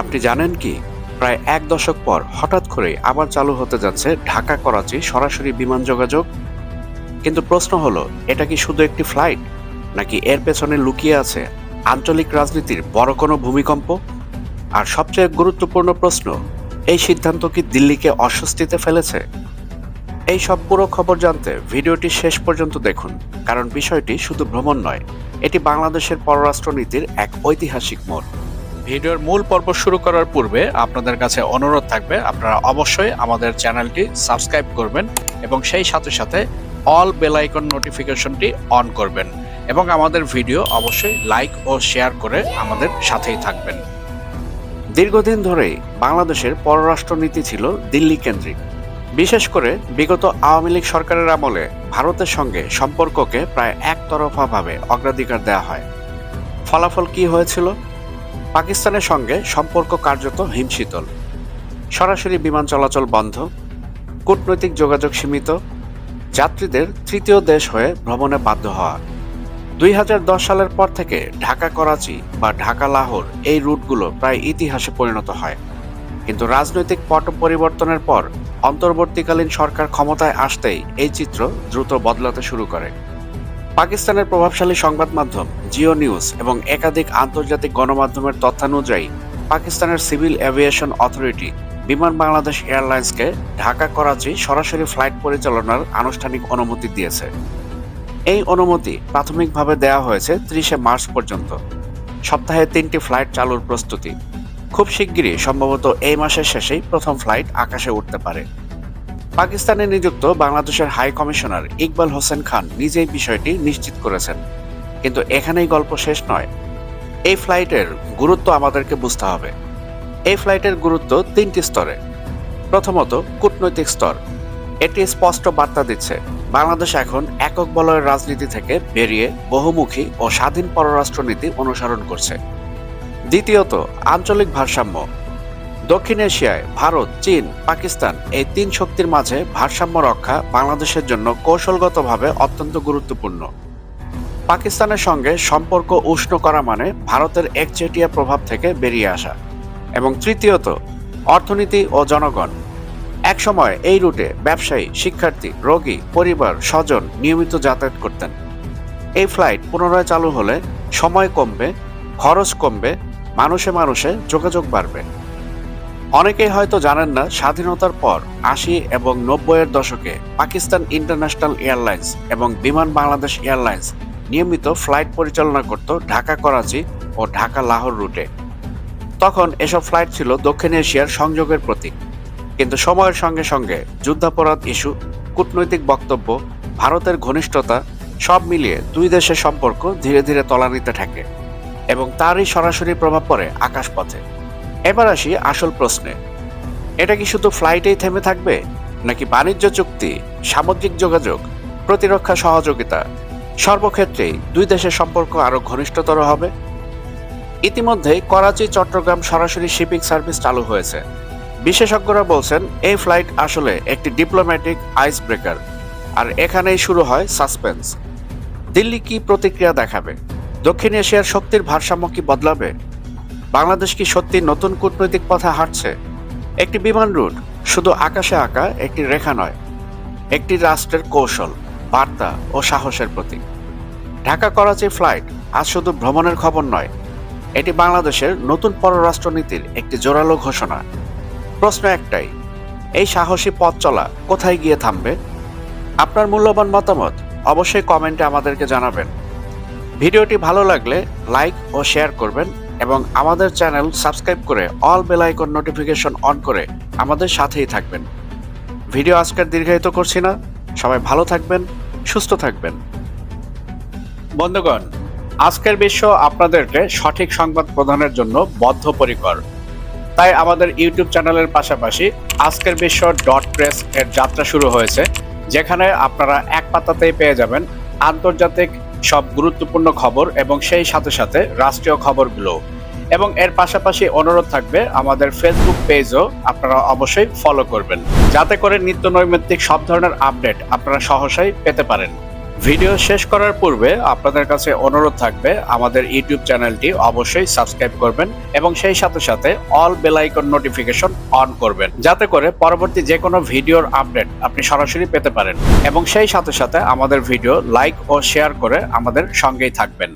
আপনি জানেন কি, প্রায় এক দশক পর হঠাৎ করে আবার চালু হতে যাচ্ছে ঢাকা করাচি সরাসরি বিমান যোগাযোগ। কিন্তু প্রশ্ন হলো, এটা কি শুধু একটি ফ্লাইট, নাকি এর পেছনে লুকিয়ে আছে আঞ্চলিক রাজনীতির বড় কোনো ভূমিকম্প? আর সবচেয়ে গুরুত্বপূর্ণ প্রশ্ন, এই সিদ্ধান্ত কি দিল্লিকে অস্বস্তিতে ফেলেছে? এই সব পুরো খবর জানতে ভিডিওটি শেষ পর্যন্ত দেখুন, কারণ বিষয়টি শুধু ভ্রমণ নয়, এটি বাংলাদেশের পররাষ্ট্রনীতির এক ঐতিহাসিক মোড়। ভিডিওর মূল পর্ব শুরু করার পূর্বে আপনাদের কাছে অনুরোধ থাকবে, আপনারা অবশ্যই আমাদের চ্যানেলটি সাবস্ক্রাইব করবেন এবং সেই সাথে সাথে অল বেল আইকন নোটিফিকেশনটি অন করবেন এবং আমাদের ভিডিও অবশ্যই লাইক ও শেয়ার করে আমাদের সাথেই থাকবেন। দীর্ঘদিন ধরেই বাংলাদেশের পররাষ্ট্রনীতি ছিল দিল্লি কেন্দ্রিক। বিশেষ করে বিগত আওয়ামী লীগ সরকারের আমলে ভারতের সঙ্গে সম্পর্ককে প্রায় একতরফাভাবে অগ্রাধিকার দেওয়া হয়। ফলাফল কি হয়েছিল? পাকিস্তানের সঙ্গে সম্পর্ক কার্যত হিমশীতল, সরাসরি বিমান চলাচল বন্ধ, কূটনৈতিক যোগাযোগ সীমিত, যাত্রীদের তৃতীয় দেশ হয়ে ভ্রমণে বাধ্য হওয়া। 2010 সালের পর থেকে ঢাকা করাচি বা ঢাকা লাহোর এই রুটগুলো প্রায় ইতিহাসে পরিণত হয়। কিন্তু রাজনৈতিক পট পরিবর্তনের পর অন্তর্বর্তীকালীন সরকার ক্ষমতায় আসতেই এই চিত্র দ্রুত বদলাতে শুরু করে। পাকিস্তানের প্রভাবশালী সংবাদ মাধ্যম জিও নিউজ এবং একাধিক আন্তর্জাতিক গণমাধ্যমের তথ্যানুযায়ী পাকিস্তানের সিভিল এভিয়েশন অথরিটি বিমান বাংলাদেশ এয়ারলাইন্সকে ঢাকা করাচি সরাসরি ফ্লাইট পরিচালনার আনুষ্ঠানিক অনুমতি দিয়েছে। এই অনুমতি প্রাথমিকভাবে দেওয়া হয়েছে 30 মার্চ পর্যন্ত। সপ্তাহে 3টি ফ্লাইট চালুর প্রস্তুতি। খুব শিগগিরই, সম্ভবত এই মাসের শেষেই প্রথম ফ্লাইট আকাশে উঠতে পারে। পাকিস্তানে নিযুক্ত বাংলাদেশের হাই কমিশনার ইকবাল হোসেন খান নিজেই বিষয়টি নিশ্চিত করেছেন। কিন্তু এখানেই গল্প শেষ নয়। এই ফ্লাইটের গুরুত্ব আমাদেরকে বুঝতে হবে। এই ফ্লাইটের গুরুত্ব 3টি স্তরে। প্রথমত, কূটনৈতিক স্তর। এটি স্পষ্ট বার্তা দিচ্ছে বাংলাদেশ এখন একক বলয়ের রাজনীতি থেকে বেরিয়ে বহুমুখী ও স্বাধীন পররাষ্ট্রনীতি অনুসরণ করছে। দ্বিতীয়ত, আঞ্চলিক ভারসাম্য। দক্ষিণ এশিয়ায় ভারত, চীন, পাকিস্তান এই 3 শক্তির মাঝে ভারসাম্য রক্ষা বাংলাদেশের জন্য কৌশলগতভাবে অত্যন্ত গুরুত্বপূর্ণ। পাকিস্তানের সঙ্গে সম্পর্ক উষ্ণ করা মানে ভারতের একচেটিয়া প্রভাব থেকে বেরিয়ে আসা। এবং তৃতীয়ত, অর্থনীতি ও জনগণ। একসময় এই রুটে ব্যবসায়ী, শিক্ষার্থী, রোগী, পরিবার, স্বজন নিয়মিত যাতায়াত করতেন। এই ফ্লাইট পুনরায় চালু হলে সময় কমবে, খরচ কমবে, মানুষে মানুষে যোগাযোগ বাড়বে। অনেকেই হয়তো জানেন না, স্বাধীনতার পর 80 এবং 90-এর দশকে পাকিস্তান ইন্টারন্যাশনাল এয়ারলাইন্স এবং বিমান বাংলাদেশ এয়ারলাইন্স নিয়মিত ফ্লাইট পরিচালনা করত ঢাকা করাচি ও ঢাকা লাহোর রুটে। তখন এসব ফ্লাইট ছিল দক্ষিণ এশিয়ার সংযোগের প্রতীক। কিন্তু সময়ের সঙ্গে সঙ্গে যুদ্ধাপরাধ ইস্যু, কূটনৈতিক বক্তব্য, ভারতের ঘনিষ্ঠতা সব মিলিয়ে দুই দেশের সম্পর্ক ধীরে ধীরে তলানিতে ঠেকে এবং তারই সরাসরি প্রভাব পড়ে আকাশপথে। এবার আসি আসল প্রশ্নে, এটা কি শুধু ফ্লাইটেই থেমে থাকবে, নাকি বাণিজ্য চুক্তি, সামুদ্রিক যোগাযোগ, প্রতিরক্ষা সহযোগিতা সর্বক্ষেত্রেই দুই দেশের সম্পর্ক আরো ঘনিষ্ঠতর হবে? ইতিমধ্যেই করাচি চট্টগ্রাম সরাসরি শিপিং সার্ভিস চালু হয়েছে। বিশেষজ্ঞরা বলছেন এই ফ্লাইট আসলে একটি ডিপ্লোম্যাটিক আইস ব্রেকার। আর এখানেই শুরু হয় সাসপেন্স। দিল্লি কি প্রতিক্রিয়া দেখাবে? দক্ষিণ এশিয়ার শক্তির ভারসাম্য কি বদলাবে? বাংলাদেশ কি সত্যি নতুন কূটনৈতিক পথে হাঁটছে? একটি বিমান রুট শুধু আকাশে আঁকা একটি রেখা নয়, একটি রাষ্ট্রের কৌশল, বার্তা ও সাহসের প্রতীক। ঢাকা করাচি ফ্লাইট আজ শুধু ভ্রমণের খবর নয়, এটি বাংলাদেশের নতুন পররাষ্ট্রনীতির একটি জোরালো ঘোষণা। প্রশ্ন একটাই, এই সাহসী পথ চলা কোথায় গিয়ে থামবে? আপনার মূল্যবান মতামত অবশ্যই কমেন্টে আমাদেরকে জানাবেন। ভিডিওটি ভালো লাগলে লাইক ও শেয়ার করবেন এবং আমাদের চ্যানেল সাবস্ক্রাইব করে all bell icon notification on করে আমাদের সাথেই থাকবেন। ভিডিও আজকের দীর্ঘায়িত করছি না। সবাই ভালো থাকবেন, সুস্থ থাকবেন। বন্ধুগণ, আজকের বিশ্ব আপনাদেরকে সঠিক সংবাদ প্রদানের জন্য বদ্ধপরিকর। তাই আমাদের ইউটিউব চ্যানেলের পাশাপাশি আজকের বিশ্ব .প্রেস এর যাত্রা শুরু হয়েছে, যেখানে আপনারা এক পাতাতেই পেয়ে যাবেন আন্তর্জাতিক সব গুরুত্বপূর্ণ খবর এবং সেই সাথে সাথে রাষ্ট্রীয় খবরগুলো। এবং এর পাশাপাশি অনুরোধ থাকবে, আমাদের ফেসবুক পেজও আপনারা অবশ্যই ফলো করবেন, যাতে করে নিত্য নৈমিত্তিক সব ধরনের আপডেট আপনারা সহসাই পেতে পারেন। ভিডিও শেষ করার পূর্বে আপনাদের কাছে অনুরোধ থাকবে আমাদের ইউটিউব চ্যানেলটি অবশ্যই সাবস্ক্রাইব করবেন এবং সেই সাথে সাথে all bell icon notification on করবেন, যাতে করে পরবর্তী যে কোনো ভিডিওর আপডেট আপনি সরাসরি পেতে পারেন এবং সেই সাথে সাথে আমাদের ভিডিও লাইক ও শেয়ার করে আমাদের সঙ্গেই থাকবেন।